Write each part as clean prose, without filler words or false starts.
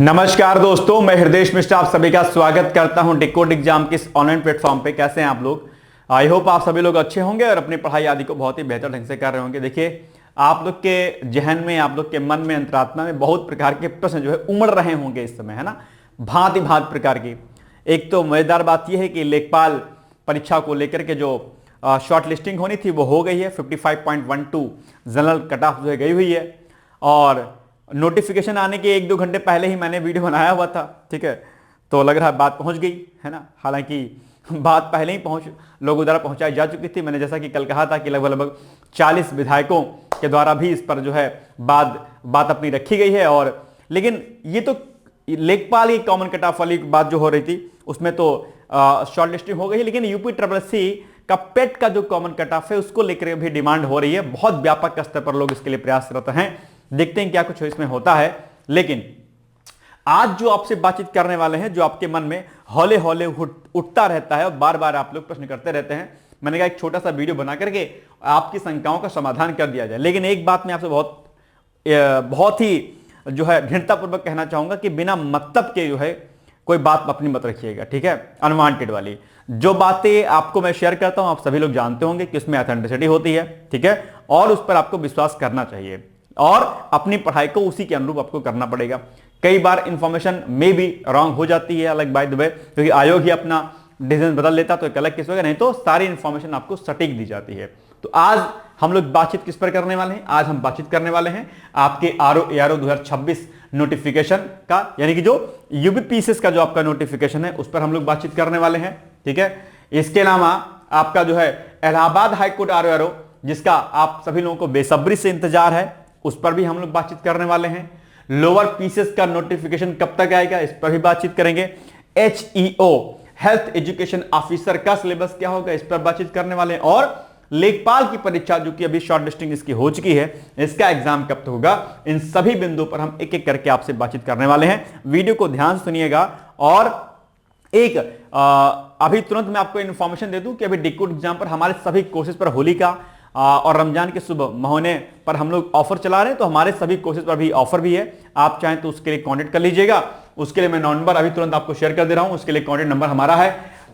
नमस्कार दोस्तों, मैं हृदय मिश्रा आप सभी का स्वागत करता हूं डिकोड एग्जाम के इस ऑनलाइन प्लेटफॉर्म पे। कैसे हैं आप लोग? आई होप आप सभी लोग अच्छे होंगे और अपनी पढ़ाई आदि को बहुत ही बेहतर ढंग से कर रहे होंगे। देखिए, आप लोग के जहन में, आप लोग के मन में, अंतरात्मा में बहुत प्रकार के प्रश्न जो है उमड़ रहे होंगे इस समय, है ना। भांति भांति प्रकार की। एक तो मजेदार बात यह है कि लेखपाल परीक्षा को लेकर के जो शॉर्ट लिस्टिंग होनी थी वो हो गई है। 55.12 जनरल कट ऑफ जो है गई हुई है और नोटिफिकेशन आने के 1-2 घंटे पहले ही मैंने वीडियो बनाया हुआ था, ठीक है। तो लग रहा है बात पहुंच गई है ना। हालांकि बात पहले ही लोगों द्वारा पहुंचाई जा चुकी थी। मैंने जैसा कि कल कहा था कि लगभग 40 विधायकों के द्वारा भी इस पर जो है बात अपनी रखी गई है। और लेकिन ये तो लेखपाल की कॉमन कट ऑफ वाली बात जो हो रही थी उसमें तो शॉर्ट लिस्टिंग हो गई है, लेकिन यूपी का पेट का जो कॉमन कट ऑफ है उसको लेकर भी डिमांड हो रही है। बहुत व्यापक स्तर पर लोग इसके लिए प्रयासरत हैं। देखते हैं क्या कुछ इसमें होता है। लेकिन आज जो आपसे बातचीत करने वाले हैं, जो आपके मन में हौले हौले उठता रहता है और बार बार आप लोग प्रश्न करते रहते हैं, मैंने कहा एक छोटा सा वीडियो बना करके आपकी शंकाओं का समाधान कर दिया जाए। लेकिन एक बात मैं आपसे बहुत ही जो है दृढ़तापूर्वक कहना चाहूंगा कि बिना मतलब के जो है कोई बात अपनी मत रखिएगा, ठीक है। अनवांटेड वाली जो बातें आपको मैं शेयर करता हूं, आप सभी लोग जानते होंगे कि उसमें ऑथेंटिसिटी होती है, ठीक है। और उस पर आपको विश्वास करना चाहिए और अपनी पढ़ाई को उसी के अनुरूप आपको करना पड़ेगा। कई बार इंफॉर्मेशन में भी रॉन्ग हो जाती है, अलग बाय द वे, क्योंकि आयोग ही अपना डिसीजन बदल लेता तो एक अलग केस होगा, नहीं तो सारी इंफॉर्मेशन आपको सटीक दी जाती है। तो आज हम लोग बातचीत किस पर करने वाले हैं? आज हम बातचीत करने वाले हैं आपके आरओ 2026 नोटिफिकेशन का, यानी कि जो यूपीपीएससी का जो आपका नोटिफिकेशन है उस पर हम लोग बातचीत करने वाले हैं, ठीक है। इसके अलावा आपका जो है इलाहाबाद हाईकोर्ट आरओ जिसका आप सभी लोगों को बेसब्री से इंतजार है, उस पर भी हम लोग बातचीत करने वाले हैं। लोअर पीसीएस का नोटिफिकेशन कब तक आएगा इस पर भी बातचीत करेंगे। एचईओ हेल्थ एजुकेशन ऑफिसर का सिलेबस क्या होगा इस पर बातचीत करने वाले हैं। और लेखपाल की परीक्षा जो कि अभी शॉर्ट लिस्टिंग इसकी हो चुकी है, इसका एग्जाम कब तक होगा, इन सभी बिंदुओं पर हम एक एक करके आपसे बातचीत करने वाले हैं। वीडियो को ध्यान से सुनिएगा। और एक अभी तुरंत मैं आपको इंफॉर्मेशन दे दूं कि अभी डिकोड एग्जाम पर हमारे सभी कोर्सेज पर होली का और रमजान के शुभ महीने पर हम लोग ऑफर चला रहे हैं। तो हमारे सभी कोर्सेज पर भी ऑफर भी है, आप चाहें तो उसके लिए कांटेक्ट कर लीजिएगा। उसके लिए मैं नंबर अभी तुरंत आपको शेयर कर दे रहा हूं। उसके लिए कांटेक्ट नंबर हमारा है,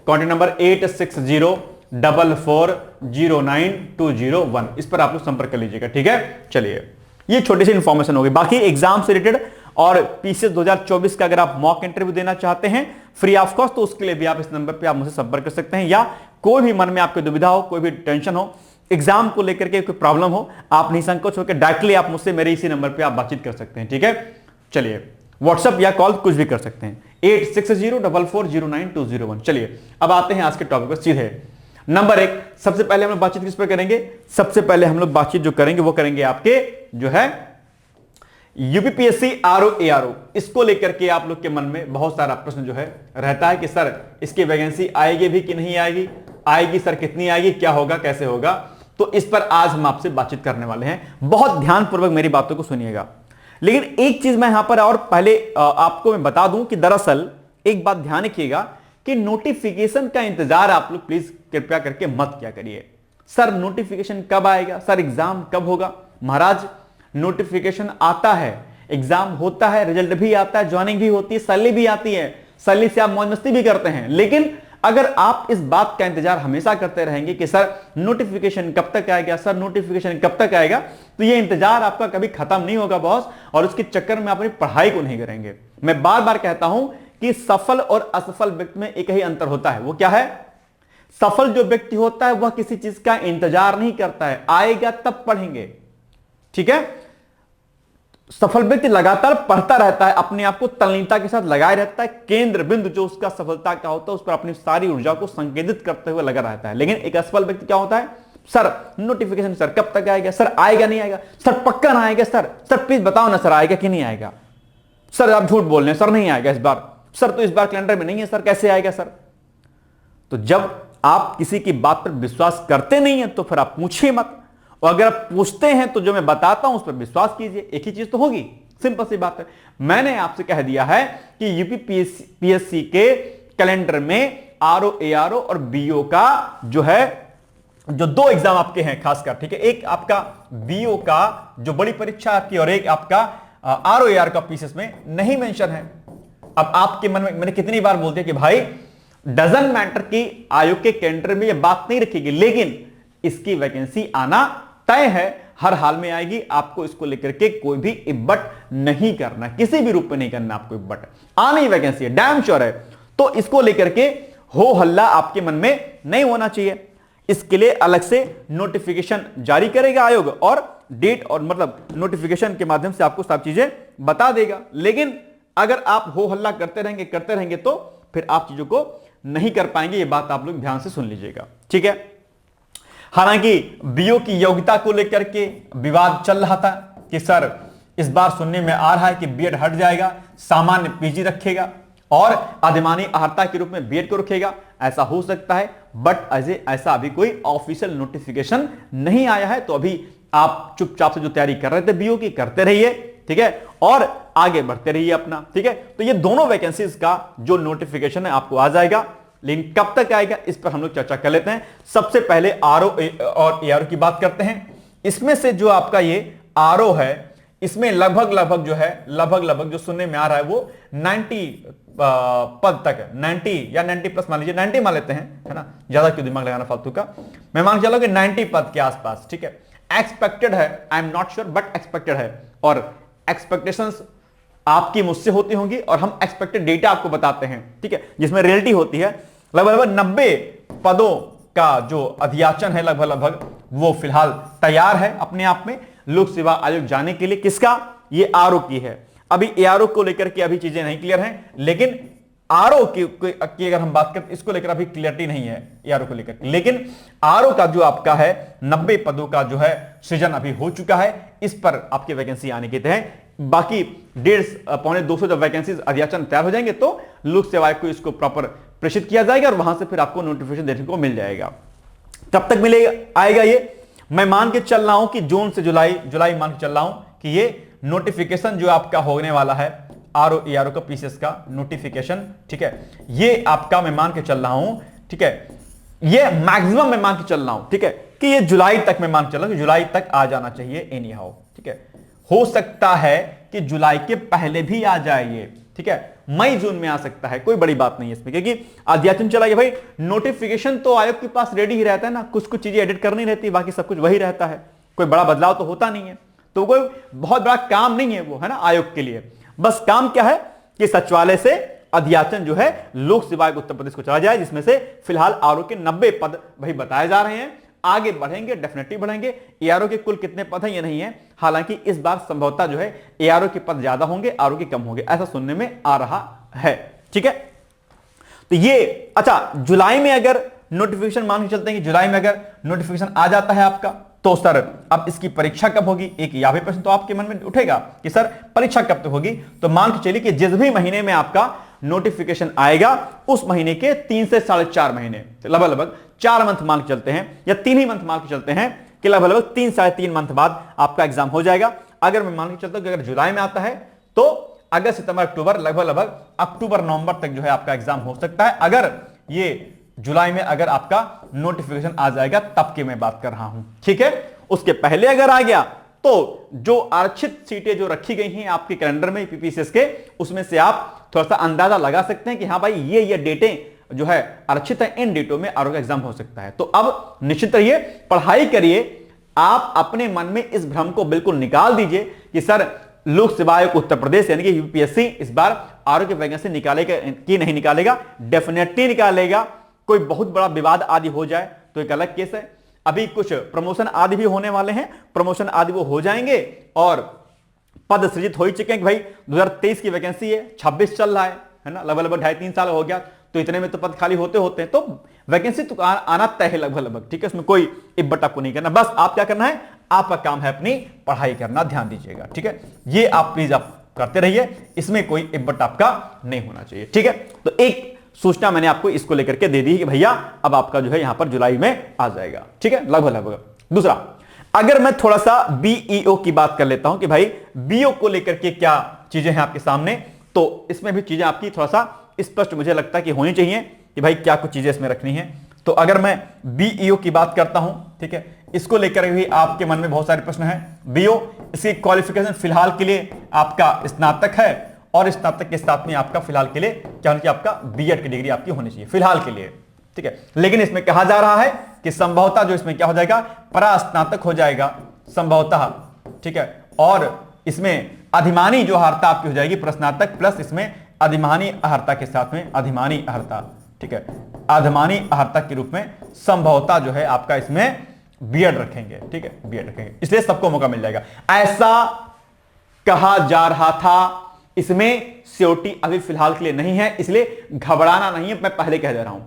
कांटेक्ट नंबर 8604409201। इस पर आप लोग संपर्क कर लीजिएगा, ठीक है। चलिए, ये छोटी सी इंफॉर्मेशन होगी। बाकी एग्जाम से रिलेटेड और पीसीएस 2024 का अगर आप मॉक इंटरव्यू देना चाहते हैं फ्री ऑफ कॉस्ट, तो उसके लिए भी आप इस नंबर पे आप मुझसे संपर्क कर सकते हैं। या कोई भी मन में आपकी दुविधा हो, कोई भी टेंशन हो, एग्जाम को लेकर के कोई प्रॉब्लम हो, आप निसंकोच होकर डायरेक्टली आप मुझसे मेरे इसी नंबर पे आप बातचीत कर सकते हैं, ठीक है। चलिए, व्हाट्सएप या कॉल कुछ भी कर सकते हैं, 8604409201। चलिए, अब आते हैं आज के टॉपिक पर सीधे। नंबर 1, सबसे पहले हम लोग बातचीत किस पर करेंगे? सबसे पहले हम लोग बातचीत जो करेंगे वो करेंगे आपके जो है यूपीपीएससी आरओ। इसको लेकर के आप लोग के मन में बहुत सारा प्रश्न जो है रहता है कि सर इसकी वैकेंसी आएगी भी कि नहीं आएगी, आएगी सर कितनी आएगी, क्या होगा, कैसे होगा। तो इस पर आज हम आपसे बातचीत करने वाले हैं। बहुत ध्यानपूर्वक मेरी बातों को सुनिएगा। लेकिन एक चीज मैं यहां पर और पहले आपको मैं बता दूं कि दरअसल एक बात ध्यान रखिएगा कि नोटिफिकेशन का इंतजार आप लोग प्लीज कृपया करके मत क्या करिए। सर नोटिफिकेशन कब आएगा, सर एग्जाम कब होगा? महाराज, नोटिफिकेशन आता है, एग्जाम होता है, रिजल्ट भी आता है, ज्वाइनिंग भी होती है, सैलरी भी आती है, सैलरी से आप मौज मस्ती भी करते हैं। लेकिन अगर आप इस बात का इंतजार हमेशा करते रहेंगे कि सर नोटिफिकेशन कब तक आएगा, सर नोटिफिकेशन कब तक आएगा, तो ये इंतजार आपका कभी खत्म नहीं होगा बॉस, और उसके चक्कर में अपनी पढ़ाई को नहीं करेंगे। मैं बार बार कहता हूं कि सफल और असफल व्यक्ति में एक ही अंतर होता है। वो क्या है? सफल जो व्यक्ति होता है वह किसी चीज का इंतजार नहीं करता है, आएगा तब पढ़ेंगे, ठीक है। सफल व्यक्ति लगातार पढ़ता रहता है, अपने आप को तल्लीनता के साथ लगाए रहता है, केंद्र बिंदु जो उसका सफलता का होता है उस पर अपनी सारी ऊर्जा को संकेंद्रित करते हुए लगा रहता है। लेकिन एक असफल व्यक्ति क्या होता है? सर नोटिफिकेशन सर कब तक आएगा, सर आएगा नहीं आएगा, सर पक्का ना आएगा, सर प्लीज बताओ ना सर आएगा कि नहीं आएगा, सर आप झूठ बोल रहे हैं, सर नहीं आएगा इस बार, सर तो इस बार कैलेंडर में नहीं है, सर कैसे आएगा सर। तो जब आप किसी की बात पर विश्वास करते नहीं है तो फिर आप पूछिए मत, और अगर आप पूछते हैं तो जो मैं बताता हूं उस पर विश्वास कीजिए। एक ही चीज तो होगी, सिंपल सी बात है। मैंने आपसे कह दिया है कि यूपीपीएससी के कैलेंडर में आरओ और बीओ का जो है जो 2 एग्जाम आपके हैं खासकर, ठीक है। एक आपका बीओ का जो बड़ी परीक्षा आपकी और एक आपका ROAR का पीसीएस में नहीं मेंशन है। अब आपके मन में मैंने कितनी बार बोलते हैं कि भाई डजंट मैटर कि आयोग के कैलेंडर में यह बात नहीं रखेगी, लेकिन इसकी वैकेंसी आना तय है, हर हाल में आएगी। आपको इसको लेकर के कोई भी इब्बट नहीं करना, किसी भी रूप में नहीं करना आपको इब्बट, आनी वैकेंसी है, डैम श्योर है। तो इसको लेकर के हो हल्ला आपके मन में नहीं होना चाहिए। इसके लिए अलग से नोटिफिकेशन जारी करेगा आयोग और डेट और मतलब नोटिफिकेशन के माध्यम से आपको सब चीजें बता देगा। लेकिन अगर आप हो हल्ला करते रहेंगे तो फिर आप चीजों को नहीं कर पाएंगे। ये बात आप लोग ध्यान से सुन लीजिएगा, ठीक है। हालांकि बीओ की योग्यता को लेकर के विवाद चल रहा था कि सर इस बार सुनने में आ रहा है कि बीएड हट जाएगा, सामान्य पीजी रखेगा और अधिमानी अर्हता के रूप में बीएड को रखेगा। ऐसा हो सकता है, बट ऐसा अभी कोई ऑफिशियल नोटिफिकेशन नहीं आया है। तो अभी आप चुपचाप से जो तैयारी कर रहे थे बीओ की करते रहिए, ठीक है, और आगे बढ़ते रहिए अपना, ठीक है। तो ये दोनों वैकेंसीज का जो नोटिफिकेशन है आपको आ जाएगा, लेकिन कब तक आएगा इस पर हम लोग चर्चा कर लेते हैं। सबसे पहले आरओ और एआरओ की बात करते हैं। इसमें से जो आपका ये आरओ है, इसमें लगभग जो सुनने में आ रहा है वो 90 पद तक है, 90 या 90 प्लस मान लीजिए, 90 मान लेते हैं, है ना, ज्यादा क्यों दिमाग लगाना फालतू का। मैं मान के चलो कि 90 पद के आसपास, ठीक है। एक्सपेक्टेड है, I am not sure, but expected है। और एक्सपेक्टेशंस आपकी मुझसे होती होंगी और हम एक्सपेक्टेड डेटा आपको बताते हैं, ठीक है, जिसमें रियलिटी होती है। लगभग 90 पदों का जो अध्याचन है लगभग वो फिलहाल तैयार है अपने आप में लोक सेवा आयोग जाने के लिए। किसका? ये आरओ की है। अभी एआरओ को लेकर के अभी चीजें नहीं क्लियर हैं, लेकिन आरओ की अगर हम बात करें इसको लेकर अभी क्लियरिटी नहीं है एआरओ को लेकर। लेकिन आरओ का जो आपका है 90 पदों का जो है सृजन अभी हो चुका है, इस पर आपकी वैकेंसी आने की तय। बाकी 150-200 जब वैकेंसी अध्याचन तैयार हो जाएंगे तो लोक सेवा आयोग को इसको प्रॉपर प्रेषित किया जाएगा और वहां से फिर आपको नोटिफिकेशन देखने को मिल जाएगा। कब तक मिलेगा आएगा ये? मैं मान के चल रहा हूं कि जून से जुलाई मान के चल रहा हूं कि ये नोटिफिकेशन जो आपका होने वाला है आरओ एआरओ का पीसीएस का नोटिफिकेशन, ठीक है, ये आपका मैं मान के चल रहा हूं, ठीक है, ये मैक्सिमम मैं मान के चल रहा हूं, ठीक है, कि ये जुलाई तक मैं मान के चल रहा हूं कि जुलाई तक आ जाना चाहिए एनी हाउ, ठीक है। हो सकता है कि जुलाई के पहले भी आ जाए ये, ठीक है, मई जून में आ सकता है, कोई बड़ी बात नहीं है इसमें, क्योंकि अध्याचन चला गया। भाई नोटिफिकेशन तो आयोग के पास रेडी ही रहता है ना, कुछ चीजें एडिट करनी रहती है, बाकी सब कुछ वही रहता है, कोई बड़ा बदलाव तो होता नहीं है। तो कोई बहुत बड़ा काम नहीं है वो, है ना, आयोग के लिए। बस काम क्या है कि सचिवालय से अध्याचन जो है लोक सेवा आयोग उत्तर प्रदेश को चला जाए, जिसमें से फिलहाल आरओ के 90 पद भाई बताए जा रहे हैं। आगे बढ़ेंगे, डेफिनेटली बढ़ेंगे। एआरओ के कुल कितने पद हैं ये नहीं है, हालांकि इस बार संभवतः जो है एआरओ के पद ज्यादा होंगे, आरओ के कम होंगे, ऐसा सुनने में आ रहा है, ठीक है। तो ये अच्छा, जुलाई में अगर नोटिफिकेशन मान के चलते हैं कि जुलाई में अगर नोटिफिकेशन आ जाता है आपका, तो सर अब इसकी परीक्षा कब होगी? एक यह भी प्रश्न तो आपके मन में उठेगा कि सर परीक्षा कब तक होगी। तो मान के चलिए कि जिस भी महीने में आपका नोटिफिकेशन आएगा उस महीने के 3 से 4.5 महीने, लगभग 4 मंथ मान के चलते हैं, या 3 ही मंथ मान के चलते हैं कि लगभग 3-3.5 मंथ बाद आपका एग्जाम हो जाएगा। अगर मैं मान के चलता हूं कि अगर जुलाई में आता है तो अगस्त सितंबर अक्टूबर, लगभग अक्टूबर नवंबर तक जो है आपका एग्जाम हो सकता है। अगर ये जुलाई में अगर आपका नोटिफिकेशन आ जाएगा तब की मैं बात कर रहा हूं, ठीक है। उसके पहले अगर आ गया तो जो आरक्षित सीटें जो रखी गई हैं आपके कैलेंडर में पीपीसीएस के, उसमें से आप थोड़ा सा अंदाजा लगा सकते हैं कि हाँ भाई ये डेटें जो है आरक्षित है, इन डेटों में आरओ का एग्जाम हो सकता है। तो अब निश्चित रहिए, पढ़ाई करिए, आप अपने मन में इस भ्रम को बिल्कुल निकाल दीजिए कि सर लोक सेवा आयोग उत्तर प्रदेश यानी कि यूपीएससी इस बार आरओ की वैकेंसी निकालेगा कि नहीं निकालेगा? डेफिनेटली निकालेगा। कोई बहुत बड़ा विवाद आदि हो जाए तो एक अलग केस है। अभी कुछ प्रमोशन आदि भी होने वाले हैं, प्रमोशन आदि वो हो जाएंगे और पद सृजित हो ही चुके हैं कि भाई 2023 की वैकेंसी है, 26 चल रहा है ना, लगभग 2.5-3 साल हो गया, तो इतने में तो पद खाली होते हैं, तो वैकेंसी तो आना तय है लगभग, ठीक है। इसमें कोई इब्बट आपको नहीं करना, बस आप क्या करना है, आपका काम है अपनी पढ़ाई करना, ध्यान दीजिएगा, ठीक है। ये आप प्लीज आप करते रहिए, इसमें कोई इब्बट आपका नहीं होना चाहिए, ठीक है। तो एक सूचना मैंने आपको इसको लेकर के दे दी कि भैया अब आपका जो है यहां पर जुलाई में आ जाएगा, ठीक है, लगभग। दूसरा, अगर मैं थोड़ा सा बीईओ की बात कर लेता हूं कि भाई बीओ को लेकर के क्या चीजें हैं आपके सामने, तो इसमें भी चीजें आपकी थोड़ा सा स्पष्ट मुझे लगता है कि होनी चाहिए कि भाई क्या कुछ चीजें इसमें रखनी है। तो अगर मैं बीईओ की बात करता हूं, ठीक है, इसको लेकर भी आपके मन में बहुत सारे प्रश्न हैं। बीओ, इसकी क्वालिफिकेशन फिलहाल के लिए आपका स्नातक है और स्नातक के साथ में आपका फिलहाल के लिए क्या होना चाहिए, आपका बीएड की डिग्री आपकी होनी चाहिए फिलहाल के लिए, ठीक है। लेकिन इसमें कहा जा रहा है कि संभवतः जो इसमें क्या हो जाएगा, परास्नातक हो जाएगा संभवतः, ठीक है। और इसमें अधिमानी जो अर्हता आपकी हो जाएगी प्रस्नातक प्लस इसमें अधिमानी अर्हता के साथ में अधिमानी अर्हता, ठीक है, अधिमानी अर्हता के रूप में संभवतः जो है आपका इसमें बीएड रखेंगे, ठीक है, बीएड रखेंगे, इसलिए सबको मौका मिल जाएगा ऐसा कहा जा रहा था। इसमें सीओटी अभी फिलहाल के लिए नहीं है, इसलिए घबराना नहीं है, मैं पहले कह दे रहा हूं,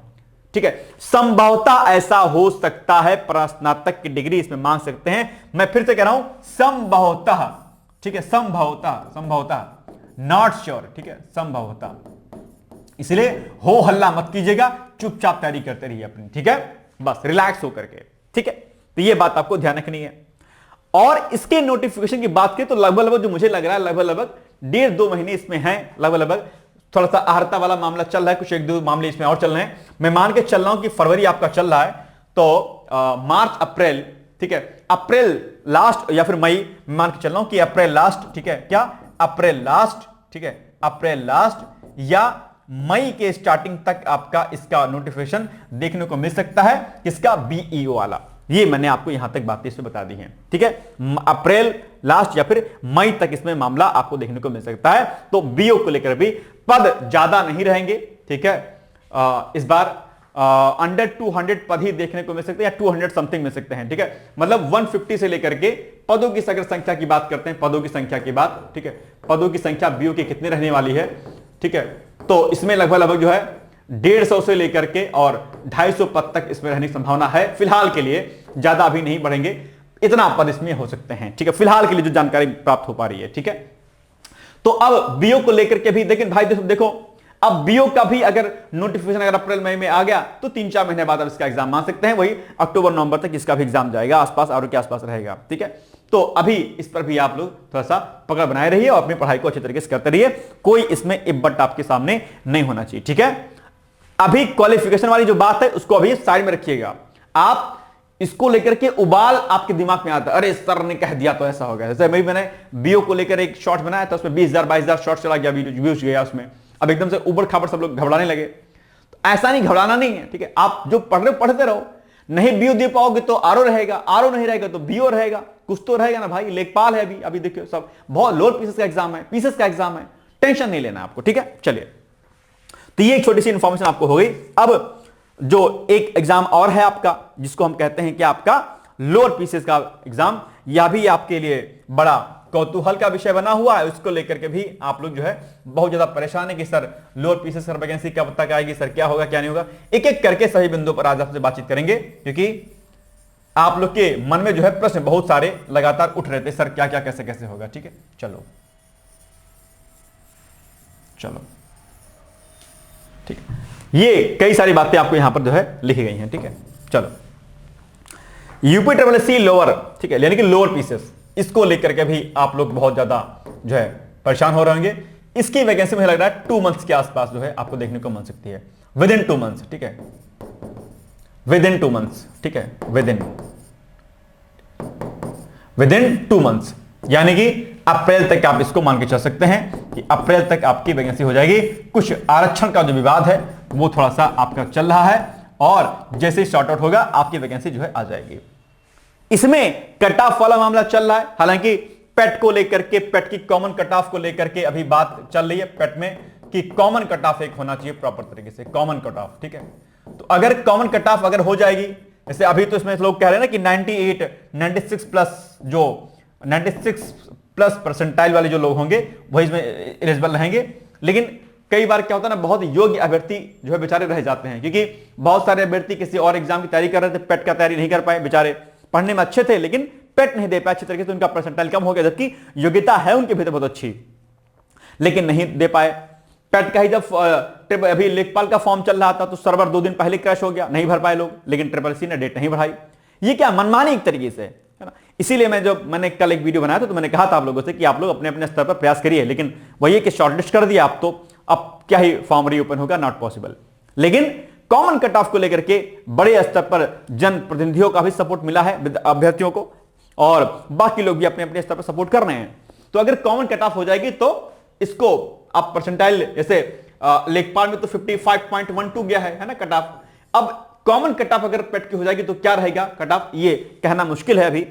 ठीक है। संभवतः ऐसा हो सकता है, प्रस्नातक की डिग्री इसमें मांग सकते हैं, मैं फिर से कह रहा हूं संभवतः, ठीक है, संभवतः, संभवतः, नॉट श्योर, ठीक है, संभवतः। इसलिए हो हल्ला मत कीजिएगा, चुपचाप तैयारी करते रहिए अपनी, ठीक है, बस रिलैक्स होकर के, ठीक है। तो ये बात आपको ध्यान रखनी है। और इसके नोटिफिकेशन की बात करें तो लगभग जो मुझे लग रहा है लगभग 1.5-2 महीने इसमें हैं, लगभग थोड़ा सा अर्हता वाला मामला चल रहा है, कुछ 1-2 मामले इसमें और चल रहे हैं। मैं मान के चल रहा हूं कि फरवरी आपका चल रहा है, तो मार्च अप्रैल, ठीक है, अप्रैल लास्ट या फिर मई, मान के चल रहा हूं कि अप्रैल लास्ट, ठीक है, क्या अप्रैल लास्ट, ठीक है, अप्रैल लास्ट या मई के स्टार्टिंग तक आपका इसका नोटिफिकेशन देखने को मिल सकता है, किसका, बीईओ वाला। ये मैंने आपको यहां तक बातें इसमें बता दी हैं, ठीक है। अप्रैल लास्ट या फिर मई तक इसमें मामला आपको देखने को मिल सकता है। तो बीओ को लेकर भी पद ज्यादा नहीं रहेंगे, ठीक है। इस बार अंडर 200 पद ही देखने को मिल सकते हैं या 200 समथिंग मिल सकते हैं, ठीक है। मतलब 150 से लेकर के पदों की अगर संख्या की बात करते हैं, पदों की संख्या की बात, ठीक है, पदों की संख्या बीओ की कितनी रहने वाली है, ठीक है। तो इसमें लगभग जो है 150 से लेकर के और 250 पद तक इसमें रहने की संभावना है फिलहाल के लिए, ज्यादा अभी नहीं बढ़ेंगे, इतना पद इसमें हो सकते हैं, ठीक है, फिलहाल के लिए जो जानकारी प्राप्त हो पा रही है, ठीक है। तो अब बीओ को लेकर के भी लेकिन भाई देखो अब बीओ का भी अगर नोटिफिकेशन अगर अप्रैल मई में आ गया तो 3-4 महीने बाद अब इसका एग्जाम मान सकते हैं, वही अक्टूबर नवंबर तक इसका भी एग्जाम जाएगा आसपास और के आसपास रहेगा, ठीक है। तो अभी इस पर भी आप लोग थोड़ा सा पकड़ बनाए रहिए और अपनी पढ़ाई को अच्छे तरीके से करते रहिए, कोई इसमें इब्बट आपके सामने नहीं होना चाहिए, ठीक है। अभी क्वालिफिकेशन वाली जो बात है उसको अभी साइड में रखिएगा, आप इसको लेकर के उबाल आपके दिमाग में आता है, अरे सर ने कह दिया तो ऐसा हो गया। जैसे मैंने बीओ को लेकर एक शॉर्ट बनाया था, उसमें 20,000-22,000 शॉर्ट चला गया, व्यूज गया उसमें, अब एकदम से उबड़ खाबड़ सब लोग घबराने लगे। तो ऐसा नहीं, घबराना नहीं है, ठीक है। आप जो पढ़ रहे हो पढ़ते रहो, नहीं बीओ दे पाओगे तो आरओ रहेगा, आरओ नहीं रहेगा तो बीओ रहेगा, कुछ तो रहेगा ना भाई। लेखपाल है अभी देखियो सब बहुत लोअर पीसेस का एग्जाम है, पीसेस का एग्जाम है, टेंशन नहीं लेना आपको, ठीक है। चलिए, तो ये एक छोटी सी इंफॉर्मेशन आपको हो गई। अब जो एक एग्जाम और है आपका, जिसको हम कहते हैं कि आपका लोअर पीसेस का एग्जाम, यह भी आपके लिए बड़ा कौतूहल का विषय बना हुआ है। उसको लेकर के भी आप लोग जो है बहुत ज्यादा परेशान है कि sir lower pieces sir vacancy कब तक आएगी, सर क्या होगा क्या नहीं होगा। एक एक करके सही बिंदु पर आज आपसे बातचीत करेंगे, क्योंकि आप लोग के मन में जो है प्रश्न बहुत सारे लगातार उठ रहे थे, सर क्या क्या कैसे कैसे होगा, ठीक है। चलो ठीक है, ये कई सारी बातें आपको यहां पर जो है लिखी गई हैं, ठीक है। चलो, यूपी लोअर, ठीक है, यानी कि लोअर पीसेस, इसको लेकर के भी आप लोग बहुत ज्यादा जो है परेशान हो रहे होंगे। इसकी वैकेंसी मुझे लग रहा है 2 मंथ्स के आसपास जो है आपको देखने को मिल सकती है, विद इन 2 मंथ्स, ठीक है, विद इन 2 मंथ्स, ठीक है, विद इन 2 मंथ्स, यानी कि अप्रैल तक आप इसको मान के चल सकते हैं कि अप्रैल तक आपकी वैकेंसी हो जाएगी। कुछ आरक्षण का जो विवाद है वो थोड़ा सा आपका चल रहा है, और जैसे ही शॉर्ट आउट होगा आपकी वैकेंसी जो है आ जाएगी। इसमें कट ऑफ वाला मामला चल रहा है, हालांकि पेट को लेकर के, पेट की कॉमन कट ऑफ को लेकर के अभी बात चल रही है पेट में कि कॉमन कट ऑफ एक होना चाहिए प्रॉपर तरीके से, कॉमन कट ऑफ, ठीक है। तो अगर कॉमन कट ऑफ अगर हो जाएगी, जैसे अभी तो इसमें लोग कह रहे हैं ना कि 98, 96 प्लस, जो 96 प्लस परसेंटाइल वाले जो लोग होंगे वही इसमें एलिजिबल रहेंगे। लेकिन कई बार क्या होता है ना, बहुत योग्य अभ्यर्थी जो है बेचारे रह जाते हैं, क्योंकि बहुत सारे अभ्यर्थी किसी और एग्जाम की तैयारी कर रहे थे, पेट का तैयारी नहीं कर पाए, बेचारे पढ़ने में अच्छे थे लेकिन पेट नहीं दे पाए अच्छी तरीके से, उनका परसेंटाइल कम हो गया, जबकि योग्यता है उनके भीतर बहुत अच्छी, लेकिन नहीं दे पाए। पेट का ही जब अभी लेखपाल का फॉर्म चल रहा था तो सर्वर 2 दिन पहले क्रैश हो गया, नहीं भर पाए लोग, लेकिन ट्रिपल ने डेट नहीं बढ़ाई। ये क्या मनमानी एक तरीके से है ना। इसीलिए मैंने कल एक वीडियो बनाया था, तो मैंने कहा था आप लोगों से कि आप लोग अपने अपने स्तर पर प्रयास करिए, लेकिन वही कि शॉर्टलिस्ट कर दिया आप तो अब क्या ही फॉर्म रीओपन होगा, नॉट पॉसिबल। लेकिन कॉमन कट ऑफ को लेकर के बड़े स्तर पर जनप्रतिनिधियों का भी सपोर्ट मिला है अभ्यर्थियों को, और बाकी लोग भी अपने अपने स्तर पर सपोर्ट कर रहे हैं। तो अगर कॉमन कट ऑफ हो जाएगी तो इसको आप परसेंटाइल, जैसे लेखपाल में तो 55.12 गया है ना कट ऑफ। अब कॉमन कट ऑफ अगर पेट की हो जाएगी तो क्या रहेगा कट ऑफ, ये कहना मुश्किल है अभी।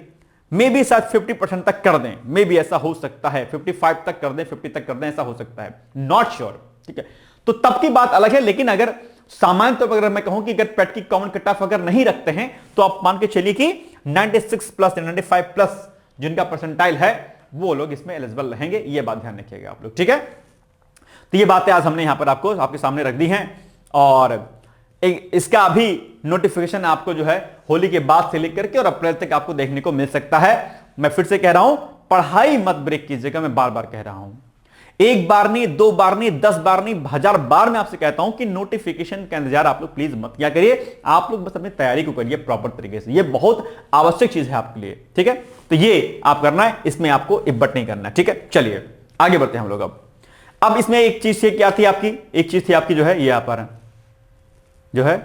मे बी शायद 50% तक कर दें, मे बी ऐसा हो सकता है, 55 तक कर दें, 50 तक कर दें, ऐसा हो सकता है, नॉट श्योर। ठीक है, तो तब की बात अलग है। लेकिन अगर सामान्य तौर पर अगर मैं कहूं कि अगर पेट की कॉमन कट ऑफ अगर नहीं रखते हैं तो आप मान के चलिए कि 96 प्लस 95 प्लस जिनका परसेंटाइल है वो लोग इसमें एलिजिबल रहेंगे। ये बात ध्यान रखिएगा आप लोग। ठीक है, तो ये बातें आज हमने यहां पर आपको आपके सामने रख दी हैं, और इसका अभी नोटिफिकेशन आपको जो है होली के बाद से लेकर के और अप्रैल तक आपको देखने को मिल सकता है। मैं फिर से कह रहा हूं, पढ़ाई मत ब्रेक कीजिएगा। मैं बार बार कह रहा हूं, एक बार नहीं, दो बार नहीं, 10 बार नहीं, 1000 बार मैं आपसे कहता हूं कि नोटिफिकेशन का इंतजार आप लोग प्लीज मत किया करिए। आप लोग बस अपनी तैयारी को करिए प्रॉपर तरीके से, ये बहुत आवश्यक चीज है आपके लिए। ठीक है, तो ये आप करना है, इसमें आपको इब्बट नहीं करना है। ठीक है, चलिए आगे बढ़ते हैं हम लोग। अब इसमें एक चीज से क्या थी आपकी, एक चीज थी आपकी जो है ये यहां पर जो है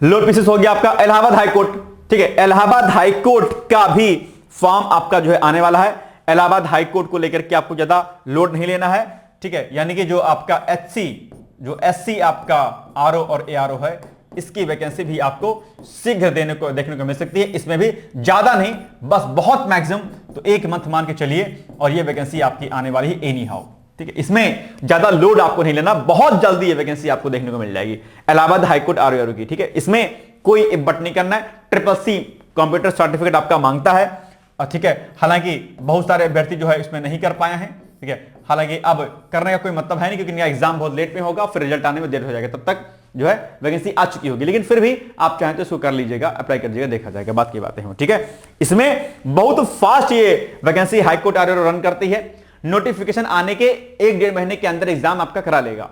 लोअर पीसेस हो गया आपका इलाहाबाद हाईकोर्ट। ठीक है, इलाहाबाद हाईकोर्ट का भी फॉर्म आपका जो है आने वाला है। इलाहाबाद हाईकोर्ट को लेकर के आपको ज्यादा लोड नहीं लेना है। ठीक है, यानी कि जो आपका एचसी, जो एससी आपका आरओ और एआरओ है, इसकी वैकेंसी भी आपको शीघ्र देखने को मिल सकती है। इसमें भी ज्यादा नहीं, बस बहुत मैक्सिमम तो 1 मंथ मान के चलिए, और ये वैकेंसी आपकी आने वाली है एनी हाउ। ठीक है, इसमें ज्यादा लोड आपको नहीं लेना, बहुत जल्दी ये वैकेंसी आपको देखने को मिल जाएगी इलाहाबाद हाईकोर्ट आरओ की। ठीक है, इसमें कोई इब्बट नहीं करना है। CCC कंप्यूटर सर्टिफिकेट आपका मांगता है। ठीक है, हालांकि बहुत सारे अभ्यर्थी जो है इसमें नहीं कर पाए हैं। ठीक है, हालांकि अब करने का कोई मतलब है नहीं, क्योंकि इनका एग्जाम बहुत लेट में होगा, फिर रिजल्ट आने में देर हो जाएगा, तब तक जो है वैकेंसी आ चुकी होगी। लेकिन फिर भी आप चाहें तो इसको कर लीजिएगा, अप्लाई कर लीजिएगा, देखा जाएगा, बात की बातें हैं। ठीक है, इसमें बहुत फास्ट ये वैकेंसी हाईकोर्ट आरओ रन करती है। नोटिफिकेशन आने के 1-1.5 महीने के अंदर एग्जाम आपका करा लेगा।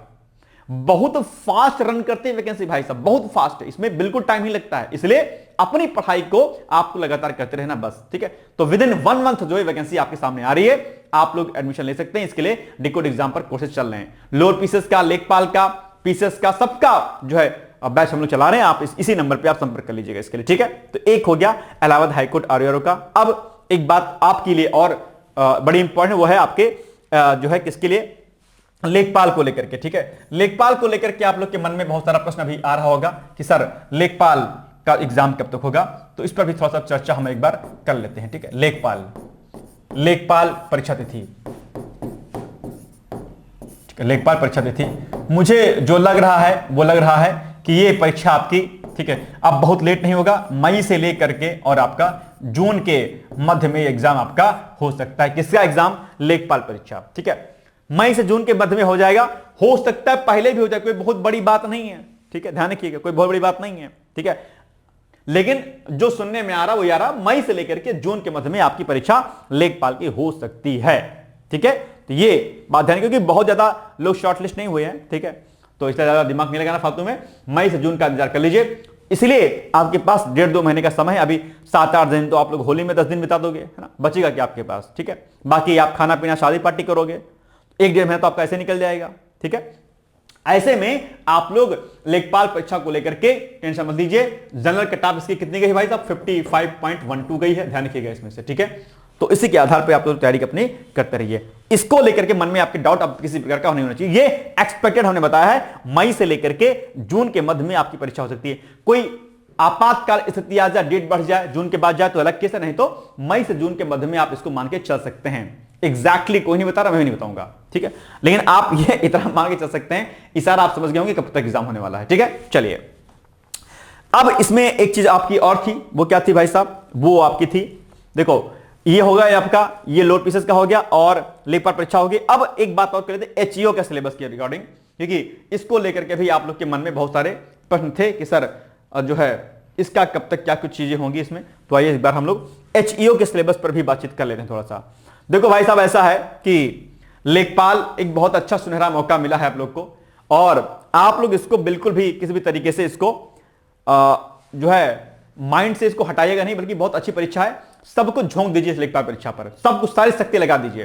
बहुत फास्ट रन करते हैं वैकेंसी भाई साहब, बहुत फास्ट है, इसमें बिल्कुल टाइम ही लगता है। इसलिए अपनी पढ़ाई को आपको लगातार करते रहना बस। ठीक है, तो विद इन 1 मंथ जो है वैकेंसी आपके सामने आ रही है, आप लोग एडमिशन ले सकते हैं। इसके लिए डिकोड एग्जाम पर कोर्सेज चल रहे हैं, लोअर पीसेस का, लेखपाल का, पीसेस का, सबका जो है बैच हम लोग चला रहे हैं। आप इसी नंबर पे आप संपर्क कर लीजिएगा इसके लिए। ठीक है, तो एक हो गया इलाहाबाद हाईकोर्ट आरओ का। अब एक बात आपके लिए और बड़ी इंपॉर्टेंट, वो है आपके जो है किसके लिए, लेखपाल को लेकर के। ठीक है, लेखपाल को लेकर के आप लोग के मन में बहुत सारा प्रश्न अभी आ रहा होगा कि सर लेखपाल का एग्जाम कब तक होगा, तो इस पर भी थोड़ा सा चर्चा हम एक बार कर लेते हैं। ठीक है, लेखपाल परीक्षा तिथि। ठीक है, लेखपाल परीक्षा तिथि मुझे जो लग रहा है वो लग रहा है कि ये परीक्षा आपकी, ठीक है, अब बहुत लेट नहीं होगा, मई से लेकर के और आपका जून के मध्य में एग्जाम आपका हो सकता है। किसका एग्जाम, लेखपाल परीक्षा। ठीक है, मई से जून के मध्य में हो जाएगा, हो सकता है पहले भी हो जाए, कोई बहुत बड़ी बात नहीं है। ठीक है, ध्यान रखिएगा, कोई बहुत बड़ी बात नहीं है। ठीक है, लेकिन जो सुनने में आ रहा वो आ रहा मई से लेकर के जून के मध्य में आपकी परीक्षा लेखपाल की हो सकती है। ठीक है, तो ये बात ध्यान, क्योंकि बहुत ज्यादा लोग शॉर्टलिस्ट नहीं हुए हैं। ठीक है, तो इसलिए ज्यादा दिमाग नहीं लगाना फालतू में, मई से जून का इंतजार कर लीजिए। इसलिए आपके पास 1.5-2 महीने का समय है। अभी 7-8 दिन तो आप लोग होली में 10 दिन बिता दोगे, है ना, बचेगा क्या आपके पास। ठीक है, बाकी आप खाना पीना शादी पार्टी करोगे, 1-1.5 महीना तो आपका ऐसे निकल जाएगा। ठीक है, ऐसे में आप लोग लेखपाल परीक्षा को लेकर के टेंशन मत लीजिए। जनरल कट ऑफ इसकी कितनी गई भाई साहब, 55.12 गई है, ध्यान रखिएगा इसमें से। ठीक है, तो इसी के आधार पर आप लोग तैयारी अपनी करते रहिए। इसको लेकर के मन में आपके डाउट अब किसी प्रकार का नहीं होना चाहिए। ये एक्सपेक्टेड हमने बताया है, मई से लेकर के जून के मध्य में आपकी परीक्षा हो सकती है। कोई आपातकाल स्थिति आ जाए, डेट बढ़ जाए, जून के बाद जाए तो अलग केस है, नहीं तो मई से जून के मध्य में आप इसको मान के चल सकते हैं। एग्जैक्टली कोई नहीं बता रहा, मैं भी नहीं बताऊंगा। ठीक है, लेकिन आप ये इतना मान के चल सकते हैं, इशारा आप समझ गए होंगे कब तक एग्जाम होने वाला है। ठीक है, चलिए अब इसमें एक चीज आपकी और थी, वो क्या थी भाई साहब, वो आपकी थी, देखो ये होगा आपका, ये लोअर पीसेस का हो गया और लेखपाल परीक्षा होगी। अब एक बात और कर लेते हैं एचईओ के सिलेबस के रिगार्डिंग, क्योंकि इसको लेकर के भी आप लोग के मन में बहुत सारे प्रश्न थे कि सर जो है इसका कब तक क्या कुछ चीजें होंगी इसमें। तो आइए इस बार हम लोग एचईओ के सिलेबस पर भी बातचीत कर लेते हैं थोड़ा सा। देखो भाई साहब, ऐसा है कि लेखपाल एक बहुत अच्छा सुनहरा मौका मिला है आप लोग को, और आप लोग इसको बिल्कुल भी किसी भी तरीके से इसको जो है माइंड से इसको हटाइएगा नहीं, बल्कि बहुत अच्छी परीक्षा है। सबको झोंक दीजिए इस लेखपाल परीक्षा पर, सब कुछ सारी शक्ति लगा दीजिए,